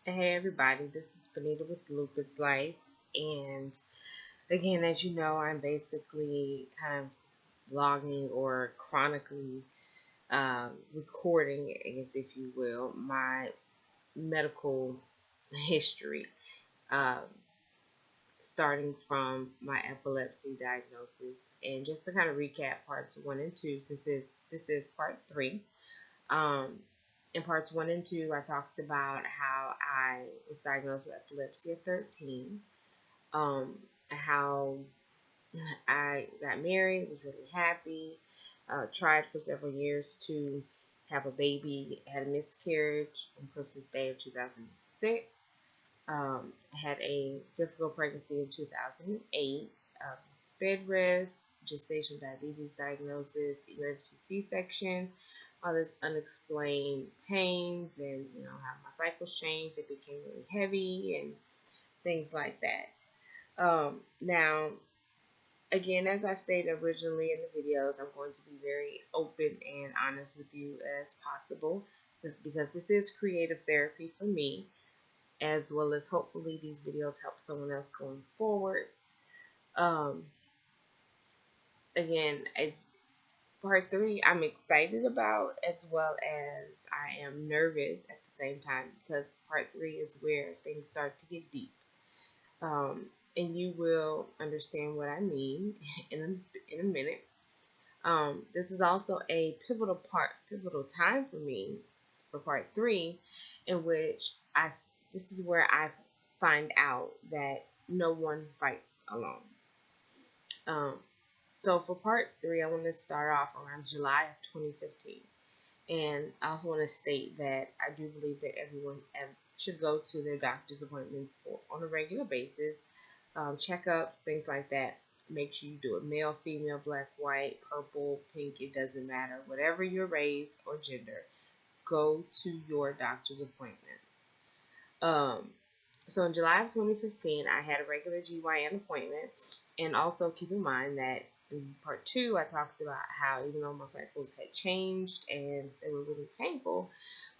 Hey everybody, this is Benita with Lupus Life, and again, as you know, I'm basically kind of vlogging or chronically recording, I guess if you will, my medical history, um, starting from my epilepsy diagnosis, and just to kind of recap parts one and two, since this is part three. Um, in parts one and two, I talked about how I was diagnosed with epilepsy at 13, how I got married, was really happy, tried for several years to have a baby, had a miscarriage on Christmas Day of 2006, had a difficult pregnancy in 2008, bed rest, gestational diabetes diagnosis, emergency C-section, all this unexplained pains, and how my cycles changed. It became really heavy and things like that. Now, again, as I stated originally in the videos, I'm going to be very open and honest with you as possible because this is creative therapy for me, as well as hopefully these videos help someone else going forward. Um, Again, it's part three I'm excited about, as well as I am nervous at the same time because part three is where things start to get deep. And you will understand what I mean in a minute. This is also a pivotal time for me for part three, in which this is where I find out that no one fights alone. Um, so for part three, I want to start off around July of 2015. And I also want to state that I do believe that everyone should go to their doctor's appointments on a regular basis, checkups, things like that. Make sure you do it male, female, black, white, purple, pink, it doesn't matter. Whatever your race or gender, go to your doctor's appointments. Um, so in July of 2015, I had a regular GYN appointment. And also keep in mind that in part two, I talked about how even though my cycles had changed and they were really painful,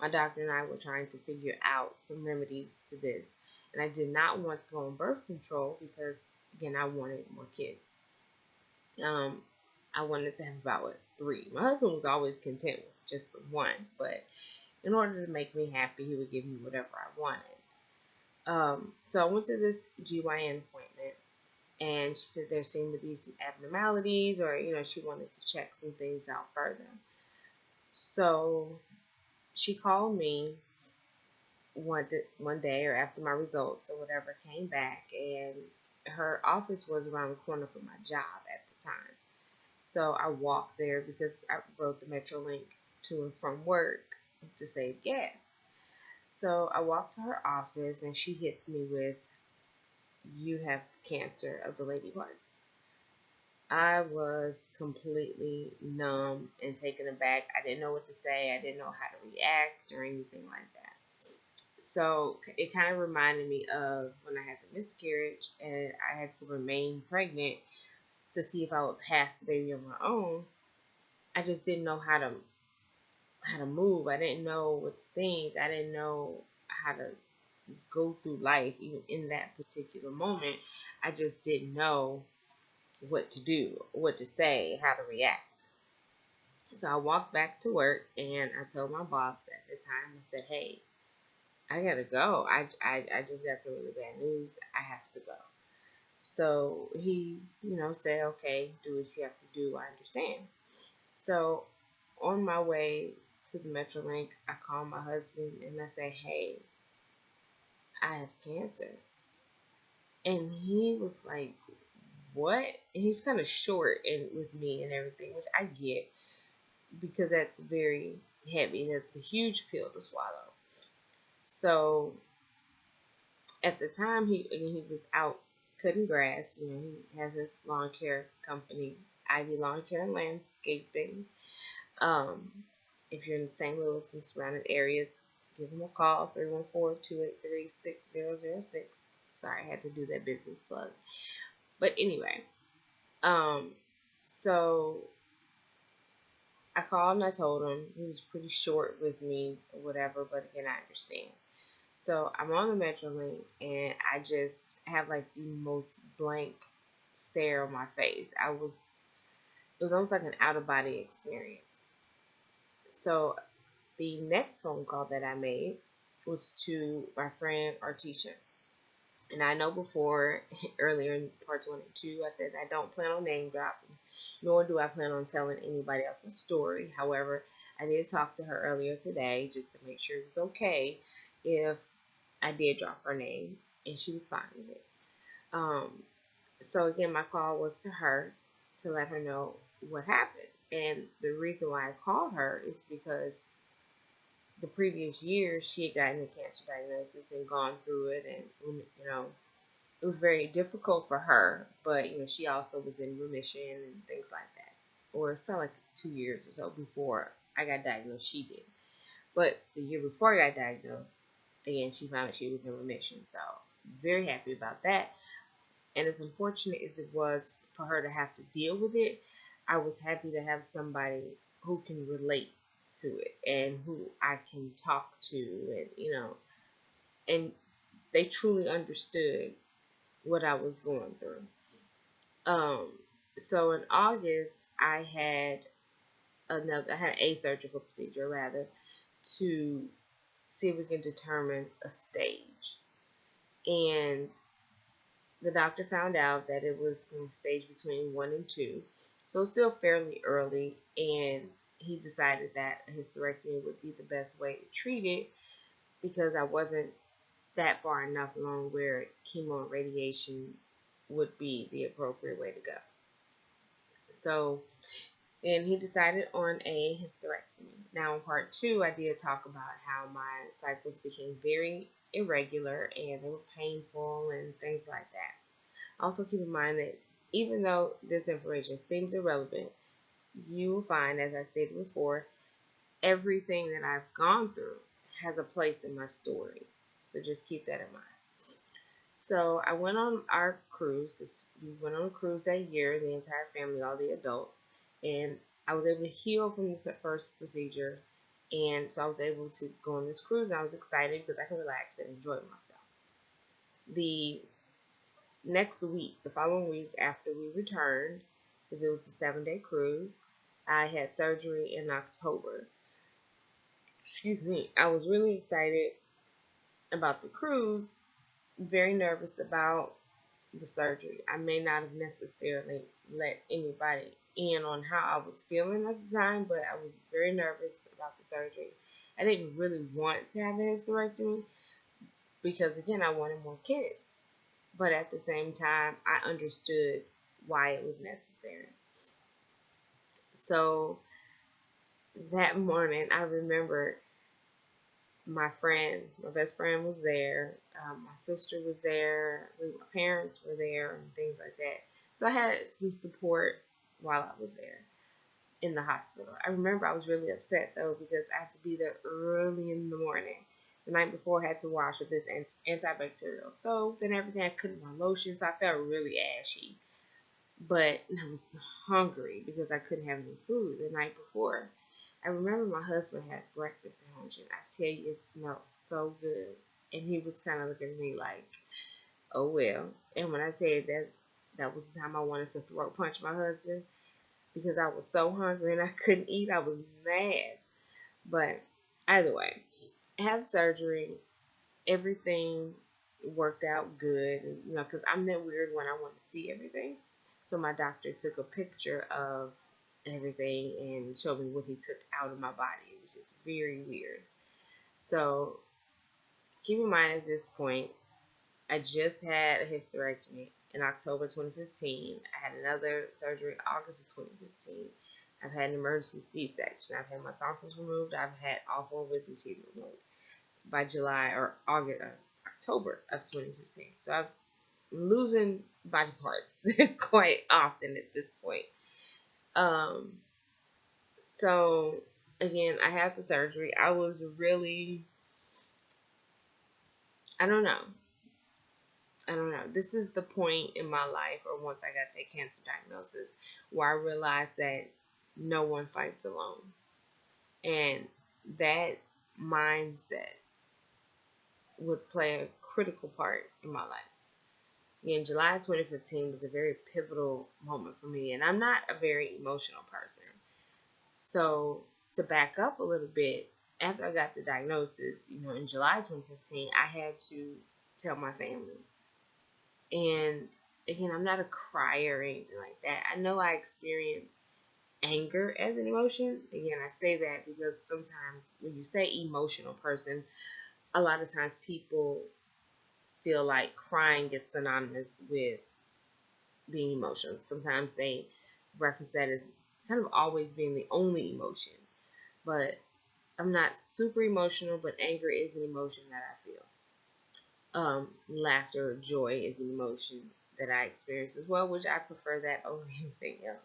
my doctor and I were trying to figure out some remedies to this. And I did not want to go on birth control because, again, I wanted more kids. Um, I wanted to have about three. My husband was always content with just the one, but in order to make me happy, he would give me whatever I wanted. So I went to this GYN appointment, and she said there seemed to be some abnormalities, or she wanted to check some things out further. So she called me one day or after my results or whatever came back, and her office was around the corner from my job at the time. So I walked there because I rode the Metrolink to and from work to save gas. So I walked to her office, and she hits me with, "You have cancer of the lady parts." I was completely numb and taken aback. I didn't know what to say. I didn't know how to react or anything like that. So it kind of reminded me of when I had the miscarriage and I had to remain pregnant to see if I would pass the baby on my own. I just didn't know how to move. I didn't know what to think. I didn't know how to go through life even in that particular moment. I just didn't know what to do, what to say, how to react. So I walked back to work and I told my boss at the time, I said, "Hey, I gotta go. I just got some really bad news. I have to go." So he, said, "Okay, do what you have to do. I understand." So on my way to the Metrolink, I called my husband and I said, "Hey, I have cancer." And he was like, "What?" And he's kind of short and with me and everything, which I get because that's very heavy. That's a huge pill to swallow. So at the time, he was out cutting grass. He has his lawn care company, Ivy Lawn Care and Landscaping. Um, if you're in the St. Louis and surrounding areas, give him a call, 314-283-6006. Sorry, I had to do that business plug. But anyway, um, so I called and I told him. He was pretty short with me or whatever, but again, I understand. So I'm on the Metrolink and I just have like the most blank stare on my face. It was almost like an out of body experience. So the next phone call that I made was to my friend Artisha. And I know before, earlier in part 22, I said I don't plan on name dropping, nor do I plan on telling anybody else's story. However, I did talk to her earlier today just to make sure it was okay if I did drop her name, and she was fine with it. Um, so again, my call was to her to let her know what happened. And the reason why I called her is because the previous year she had gotten a cancer diagnosis and gone through it, and it was very difficult for her, but she also was in remission and things like that. Or it felt like 2 years or so before I got diagnosed, she did. But the year before I got diagnosed, again, she found that she was in remission. So very happy about that. And as unfortunate as it was for her to have to deal with it, I was happy to have somebody who can relate to it and who I can talk to, and they truly understood what I was going through. Um, so in August, I had a surgical procedure rather to see if we can determine a stage. And the doctor found out that it was in stage between 1 and 2, so it's still fairly early. And he decided that a hysterectomy would be the best way to treat it because I wasn't that far enough along where chemo and radiation would be the appropriate way to go. So, and he decided on a hysterectomy. Now, in part 2, I did talk about how my cycles became very irregular and they were painful and things like that. Also, keep in mind that even though this information seems irrelevant, you will find, as I stated before, everything that I've gone through has a place in my story. So just keep that in mind. So I went on our cruise because we went on a cruise that year, the entire family, all the adults, and I was able to heal from this first procedure, and so I was able to go on this cruise, and I was excited because I could relax and enjoy myself. The next week, the following week after we returned, because it was a 7-day cruise, I had surgery in October. Excuse me. I was really excited about the cruise, very nervous about the surgery. I may not have necessarily let anybody in on how I was feeling at the time, but I was very nervous about the surgery. I didn't really want to have a hysterectomy because, again, I wanted more kids. But at the same time, I understood why it was necessary. So that morning, I remember my best friend was there, my sister was there, my parents were there, and things like that. So I had some support while I was there in the hospital. I remember I was really upset though because I had to be there early in the morning. The night before, I had to wash with this antibacterial soap and everything. I couldn't wear lotion, so I felt really ashy. But I was hungry because I couldn't have any food the night before. I remember my husband had breakfast at home, and I tell you, it smelled so good. And he was kind of looking at me like, oh well. And when I tell you that, that was the time I wanted to throat punch my husband because I was so hungry and I couldn't eat. I was mad. But either way, I had surgery. Everything worked out good, because I'm that weird when I want to see everything. So my doctor took a picture of everything and showed me what he took out of my body. It was just very weird. So keep in mind at this point, I just had a hysterectomy in October 2015. I had another surgery in August of 2015. I've had an emergency C-section. I've had my tonsils removed. I've had all 4 wisdom teeth removed by July or August, October of 2015. So I'm losing body parts quite often at this point. Um, so again, I had the surgery. I was really, I don't know. I don't know. This is the point in my life, or once I got that cancer diagnosis, where I realized that no one fights alone. And that mindset would play a critical part in my life. Again, July 2015 was a very pivotal moment for me, and I'm not a very emotional person. So, to back up a little bit, after I got the diagnosis, in July 2015, I had to tell my family. And again, I'm not a crier or anything like that. I know I experience anger as an emotion. Again, I say that because sometimes when you say emotional person, a lot of times people feel like crying is synonymous with being emotional. Sometimes they reference that as kind of always being the only emotion. But I'm not super emotional, but anger is an emotion that I feel. Laughter or joy is an emotion that I experience as well, which I prefer that over anything else.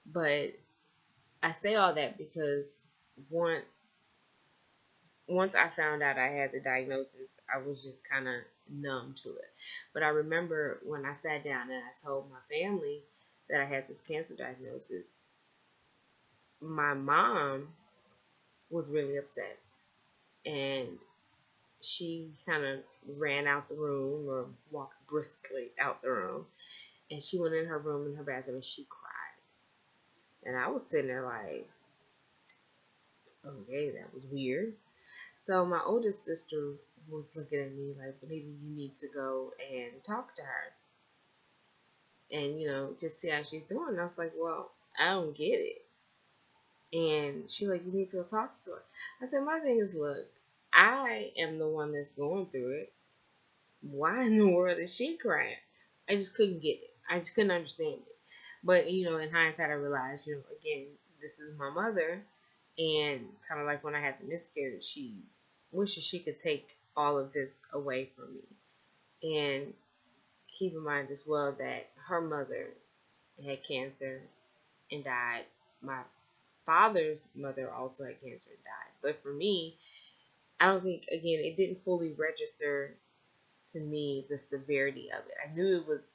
But I say all that because once once I found out I had the diagnosis, I was just kind of numb to it. But I remember when I sat down and I told my family that I had this cancer diagnosis, my mom was really upset. And she kind of ran out the room or walked briskly out the room. And she went in her room in her bathroom and she cried. And I was sitting there like, okay, that was weird. So my oldest sister was looking at me like, Benita, you need to go and talk to her and, just see how she's doing. And I was like, well, I don't get it. And she like, you need to go talk to her. I said, my thing is, look, I am the one that's going through it. Why in the world is she crying? I just couldn't get it. I just couldn't understand it. But, in hindsight, I realized, again, this is my mother. And kind of like when I had the miscarriage, she wishes she could take all of this away from me. And keep in mind as well that her mother had cancer and died. My father's mother also had cancer and died. But for me, I don't think, again, it didn't fully register to me the severity of it. I knew it was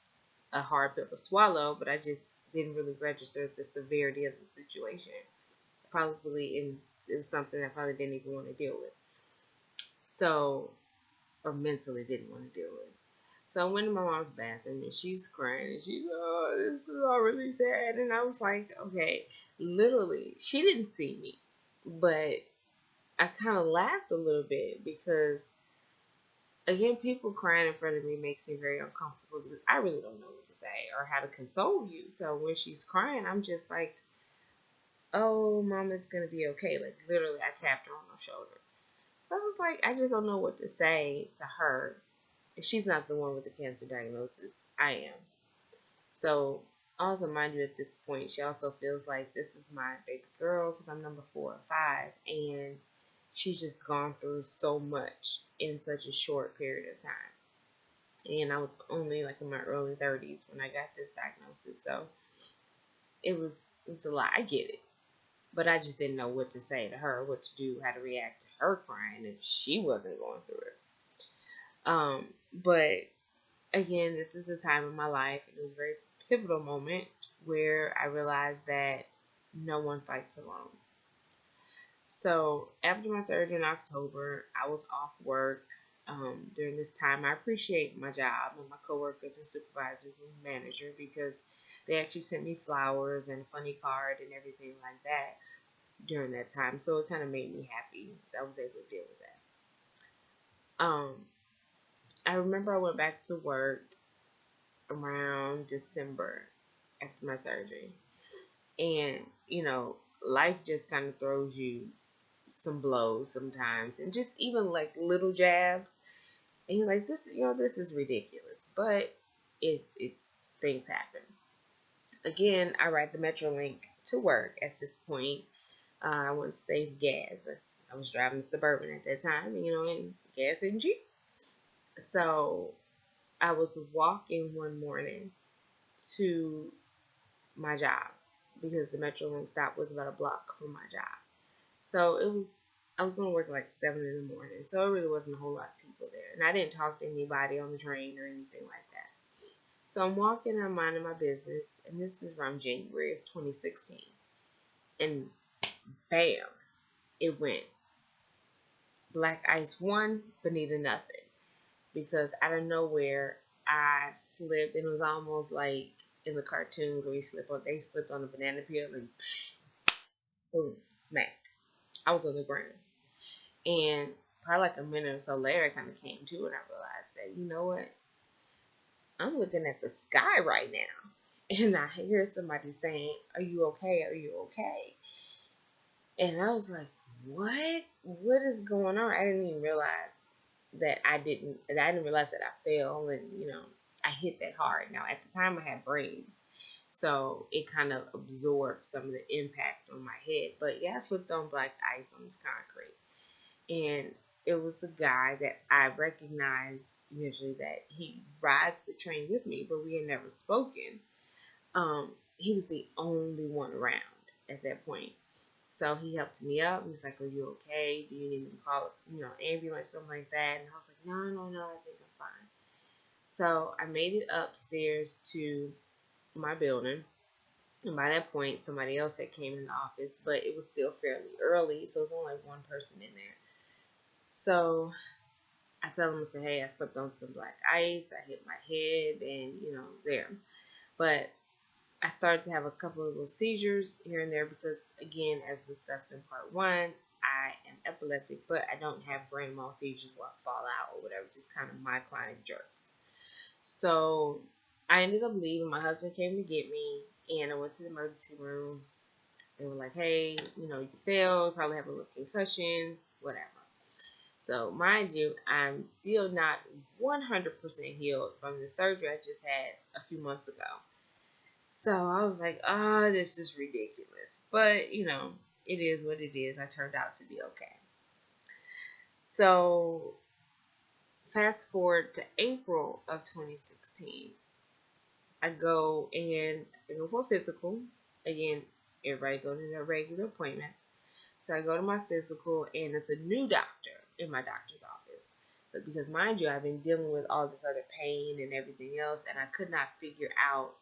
a hard pill to swallow, but I just didn't really register the severity of the situation. It was something I probably didn't even want to deal with. So, or mentally didn't want to deal with. So I went to my mom's bathroom and she's crying and she's, oh, this is all really sad. And I was like, okay, literally, she didn't see me, but I kind of laughed a little bit because, again, people crying in front of me makes me very uncomfortable because I really don't know what to say or how to console you. So when she's crying, I'm just like, oh, mama's going to be okay. Like, literally, I tapped her on her shoulder. I was like, I just don't know what to say to her if she's not the one with the cancer diagnosis. I am. So, also, mind you, at this point, she also feels like this is my baby girl because I'm number 4 or 5, and she's just gone through so much in such a short period of time. And I was only like in my early 30s when I got this diagnosis, so it was a lot. I get it, but I just didn't know what to say to her, what to do, how to react to her crying if she wasn't going through it. But again, this is the time in my life, and it was a very pivotal moment where I realized that no one fights alone. So after my surgery in October, I was off work. During this time, I appreciate my job and my coworkers and supervisors and manager because they actually sent me flowers and a funny card and everything like that during that time. So it kind of made me happy that I was able to deal with that. I remember I went back to work around December after my surgery. And, life just kind of throws you some blows sometimes and just even like little jabs. And you're like, this is ridiculous. But it things happen. Again, I ride the Metrolink to work at this point. I want to save gas. I was driving a Suburban at that time, and gas isn't cheap. So I was walking one morning to my job because the Metrolink stop was about a block from my job. So I was going to work at like 7 in the morning. So it really wasn't a whole lot of people there. And I didn't talk to anybody on the train or anything like that. So I'm walking, I'm minding my business. And this is around January of 2016. And bam, it went. black ice one, but needed nothing. Because out of nowhere, I slipped, and it was almost like in the cartoons where they slipped on a banana peel and boom, smack. I was on the ground. And probably like a minute or so later, I kind of came to, and I realized that, you know what? I'm looking at the sky right now. And I hear somebody saying, "Are you okay? Are you okay?" And I was like, "What? What is going on?" I didn't even realize I didn't realize that I fell, and I hit that hard. Now at the time I had braids, so it kind of absorbed some of the impact on my head. But yeah, I slipped on black ice on this concrete, and it was a guy that I recognized eventually that he rides the train with me, but we had never spoken. He was the only one around at that point. So he helped me up. He was like, "Are you okay? Do you need me to call, ambulance, something like that?" And I was like, "No, no, no, I think I'm fine." So I made it upstairs to my building. And by that point, somebody else had came in the office, but it was still fairly early, so it was only one person in there. So I tell them, I say, "Hey, I slipped on some black ice. I hit my head, and there." But I started to have a couple of little seizures here and there because, again, as discussed in part one, I am epileptic, but I don't have grand mal seizures where I fall out or whatever, just kind of myoclonic jerks. So I ended up leaving. My husband came to get me, and I went to the emergency room. They were like, "Hey, you fell, you probably have a little concussion, whatever." So, mind you, I'm still not 100% healed from the surgery I just had a few months ago. So I was like, this is ridiculous. But, it is what it is. I turned out to be okay. So fast forward to April of 2016. I go for a physical. Again, everybody go to their regular appointments. So I go to my physical, and it's a new doctor in my doctor's office. But because, mind you, I've been dealing with all this other pain and everything else, and I could not figure out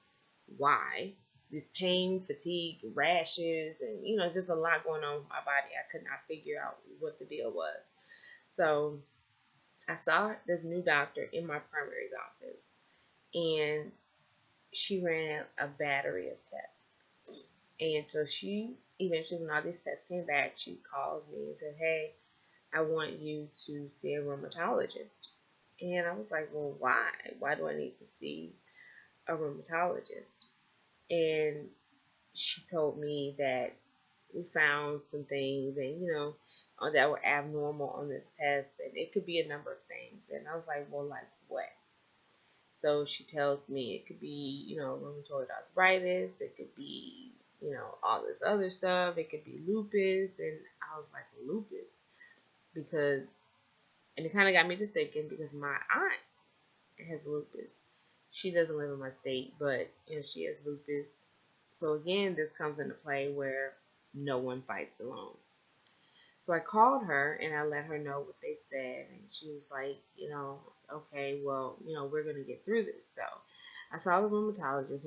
why. This pain, fatigue, rashes, and just a lot going on with my body. I could not figure out what the deal was. So I saw this new doctor in my primary's office, and she ran a battery of tests. And so she eventually, when all these tests came back, she calls me and said, "Hey, I want you to see a rheumatologist." And I was like, "Well, why? Why do I need to see a rheumatologist?" And she told me that we found some things, and that were abnormal on this test, and it could be a number of things. And I was like, "Well, like what?" So she tells me it could be rheumatoid arthritis, it could be all this other stuff, it could be lupus. And I was like, "Lupus?" Because and it kind of got me to thinking, because my aunt has lupus. She doesn't live in my state, but she has lupus. So again, this comes into play where no one fights alone. So I called her and I let her know what they said, and she was like, "Okay, well, we're gonna get through this." So I saw the rheumatologist,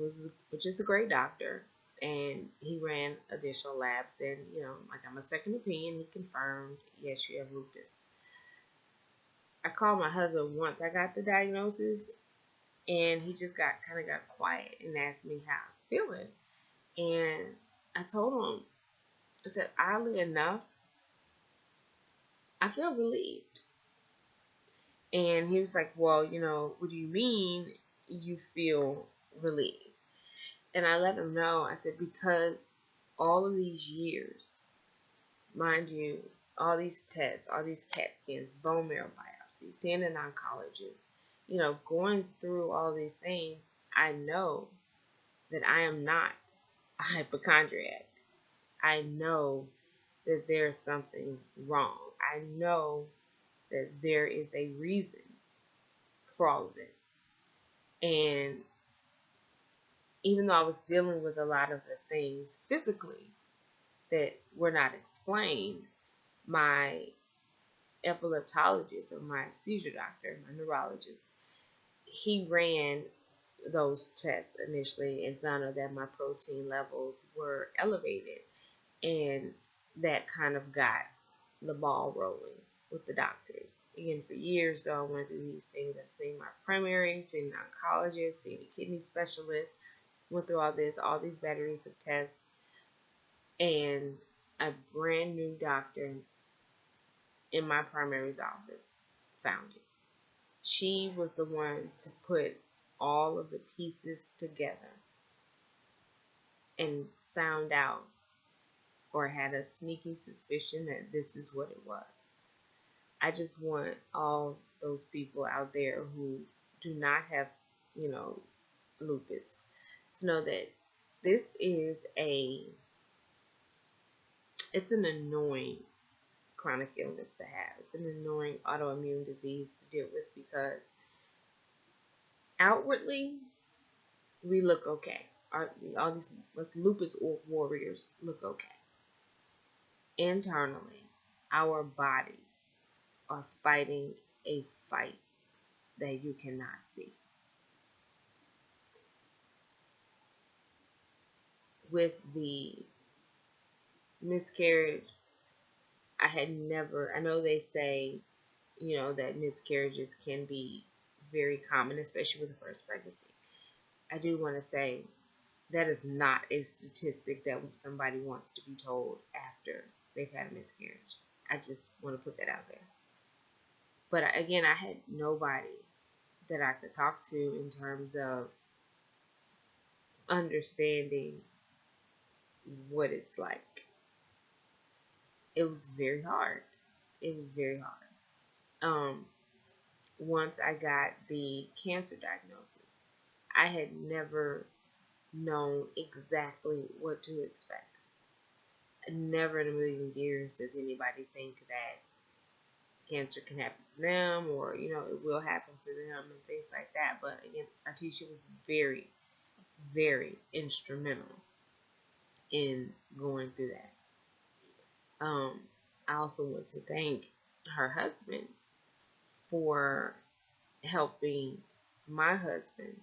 which is a great doctor, and he ran additional labs, and like, I'm a second opinion. He confirmed, yes, you have lupus. I called my husband once I got the diagnosis, and he just got quiet and asked me how I was feeling. And I told him, I said, oddly enough, I feel relieved. And he was like, "Well, what do you mean you feel relieved?" And I let him know, I said, because all of these years, mind you, all these tests, all these CAT scans, bone marrow biopsies, seeing an oncologist, going through all these things, I know that I am not a hypochondriac. I know that there's something wrong. I know that there is a reason for all of this. And even though I was dealing with a lot of the things physically that were not explained, my epileptologist, or my seizure doctor, my neurologist, he ran those tests initially and found out that my protein levels were elevated. And that kind of got the ball rolling. with the doctors. Again, for years though, I went through these things. I've seen my primary, seen an oncologist, seen a kidney specialist, went through all these batteries of tests, and a brand new doctor in my primary's office found it. She was the one to put all of the pieces together and found out, or had a sneaky suspicion, that this is what it was. I just want all those people out there who do not have, lupus, to know that this is it's an annoying chronic illness to have. It's an annoying autoimmune disease to deal with, because outwardly we look okay. All these lupus warriors look okay. Internally, our bodies are fighting a fight that you cannot see. With the miscarriage, I know they say, that miscarriages can be very common, especially with the first pregnancy. I do want to say that is not a statistic that somebody wants to be told after they've had a miscarriage. I just want to put that out there. But again, I had nobody that I could talk to in terms of understanding what it's like. It was very hard. It was very hard. Once I got the cancer diagnosis, I had never known exactly what to expect. Never in a million years does anybody think that cancer can happen to them, or it will happen to them and things like that. But again, Artisha was very, very instrumental in going through that. I also want to thank her husband for helping my husband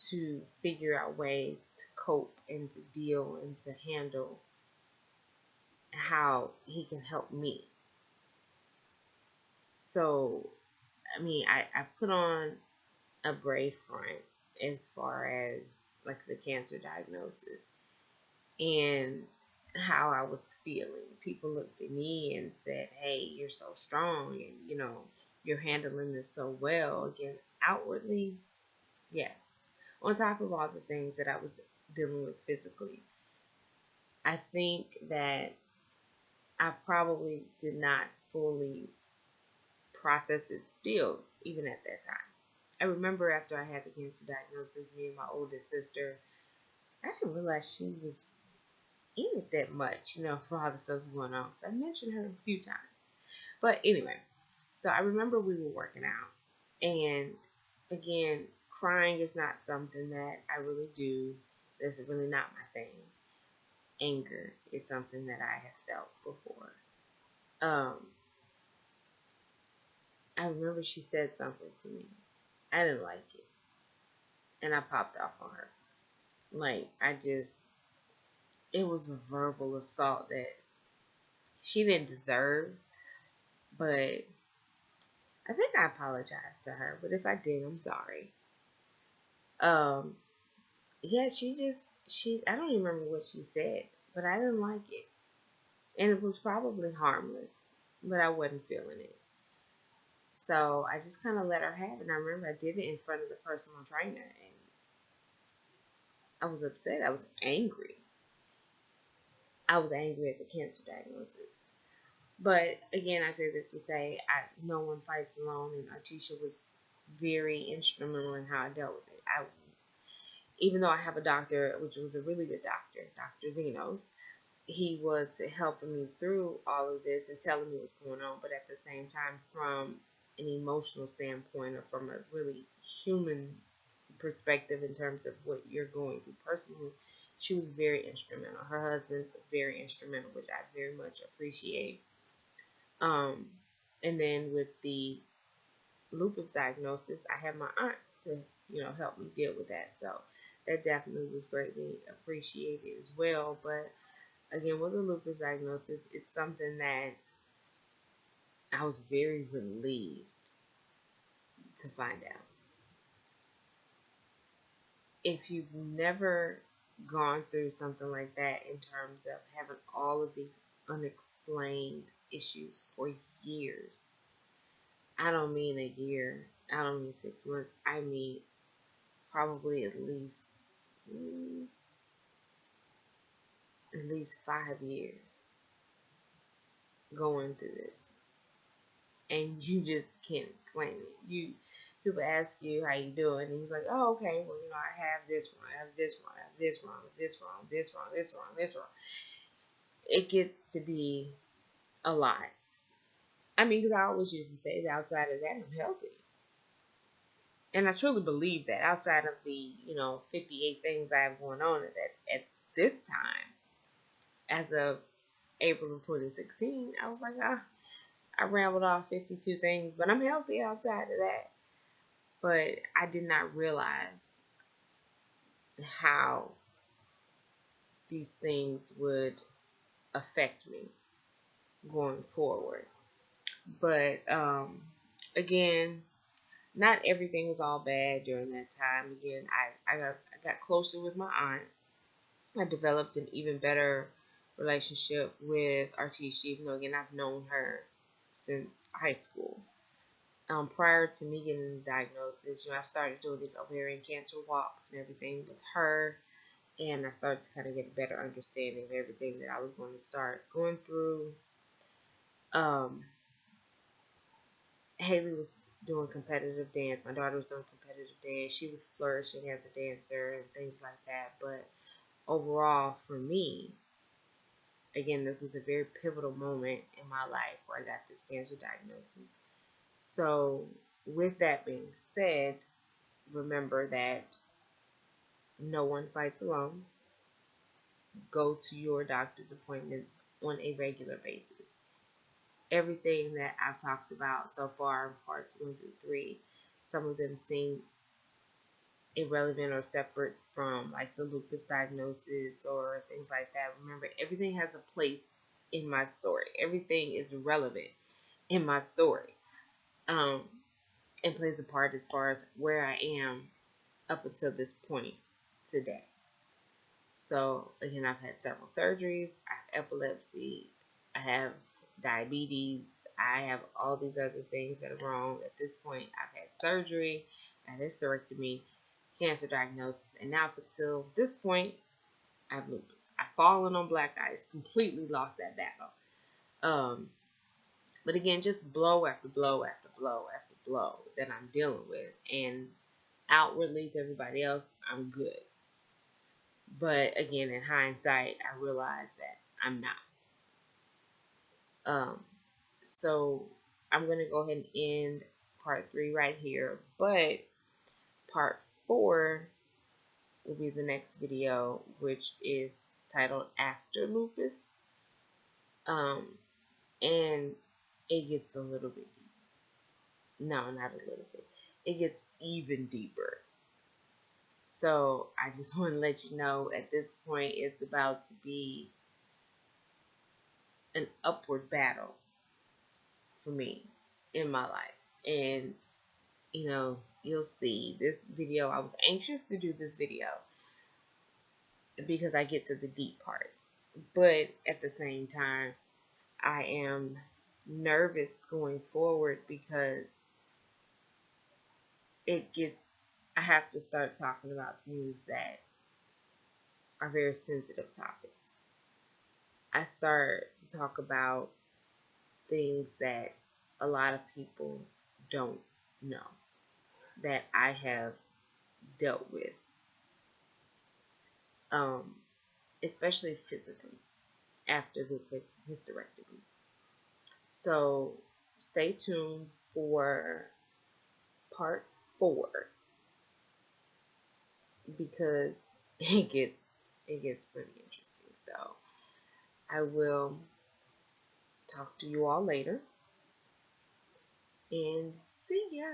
to figure out ways to cope and to deal and to handle how he can help me. So, I put on a brave front as far as like the cancer diagnosis and how I was feeling. People looked at me and said, "Hey, you're so strong, and you're handling this so well." Again, outwardly, yes. On top of all the things that I was dealing with physically, I think that I probably did not fully process it still, even at that time. I remember after I had the cancer diagnosis, me and my oldest sister, I didn't realize she was in it that much, for all the stuff going on. I mentioned her a few times. But anyway, so I remember we were working out. And again, crying is not something that I really do. That's really not my thing. Anger is something that I have felt before. I remember she said something to me. I didn't like it. And I popped off on her. It was a verbal assault that she didn't deserve. But I think I apologized to her. But if I did, I'm sorry. Yeah, I don't even remember what she said, but I didn't like it. And it was probably harmless, but I wasn't feeling it. So I just kind of let her have it. And I remember I did it in front of the personal trainer, and I was upset. I was angry. I was angry at the cancer diagnosis. But again, I say that to say no one fights alone, and Artisha was very instrumental in how I dealt with it. Even though I have a doctor, which was a really good doctor, Dr. Zenos, he was helping me through all of this and telling me what's going on. But at the same time, from an emotional standpoint, or from a really human perspective in terms of what you're going through personally, she was very instrumental. Her husband, very instrumental, which I very much appreciate. And then with the lupus diagnosis, I had my aunt to, help me deal with that. So that definitely was greatly appreciated as well. But again, with the lupus diagnosis, it's something that I was very relieved to find out. If you've never gone through something like that in terms of having all of these unexplained issues for years, I don't mean a year, I don't mean 6 months, I mean probably mm, at least 5 years going through this, and you just can't explain it. People ask you how you doing, and he's like, "Oh, okay. Well, I have this wrong, I have this wrong, I have this wrong, this wrong, this wrong, this wrong, this wrong." It gets to be a lot. I mean, because I always used to say that outside of that, I'm healthy, and I truly believe that outside of the 58 things I have going on at this time, as of April of 2016, I was like, I rambled off 52 things, but I'm healthy outside of that. But I did not realize how these things would affect me going forward. But again, not everything was all bad during that time. Again, I got closer with my aunt. I developed an even better relationship with Artisha, even though again I've known her since high school. Prior to me getting the diagnosis, I started doing these ovarian cancer walks and everything with her, and I started to kind of get a better understanding of everything that I was going to start going through. Um, Haley was doing competitive dance. My daughter was doing competitive dance. She was flourishing as a dancer and things like that. But overall, for me, again, this was a very pivotal moment in my life where I got this cancer diagnosis. So, with that being said, remember that no one fights alone. Go to your doctor's appointments on a regular basis. Everything that I've talked about so far in parts 1 through 3, some of them seem irrelevant or separate from like the lupus diagnosis or things like that. Remember, everything has a place in my story. Everything is relevant in my story, um, and plays a part as far as where I am up until this point today. So again, I've had several surgeries. I have epilepsy. I have diabetes. I have all these other things that are wrong. At this point, I've had surgery, I had hysterectomy, cancer diagnosis, and now up until this point, I have lupus. I've fallen on black ice, completely lost that battle. But again, just blow after blow after blow after blow that I'm dealing with, and outwardly to everybody else, I'm good. But again, in hindsight, I realized that I'm not. Um, so I'm going to go ahead and end part 3 right here. But part 4 will be the next video, which is titled After Lupus. And it gets a little bit deep. No, not a little bit. It gets even deeper. So I just want to let you know at this point it's about to be an upward battle for me in my life. And you'll see this video. I was anxious to do this video because I get to the deep parts. But at the same time, I am nervous going forward because I have to start talking about things that are very sensitive topics. I start to talk about things that a lot of people don't know that I have dealt with, especially physically after this hysterectomy. So stay tuned for part 4 because it gets pretty interesting. So I will talk to you all later and see ya.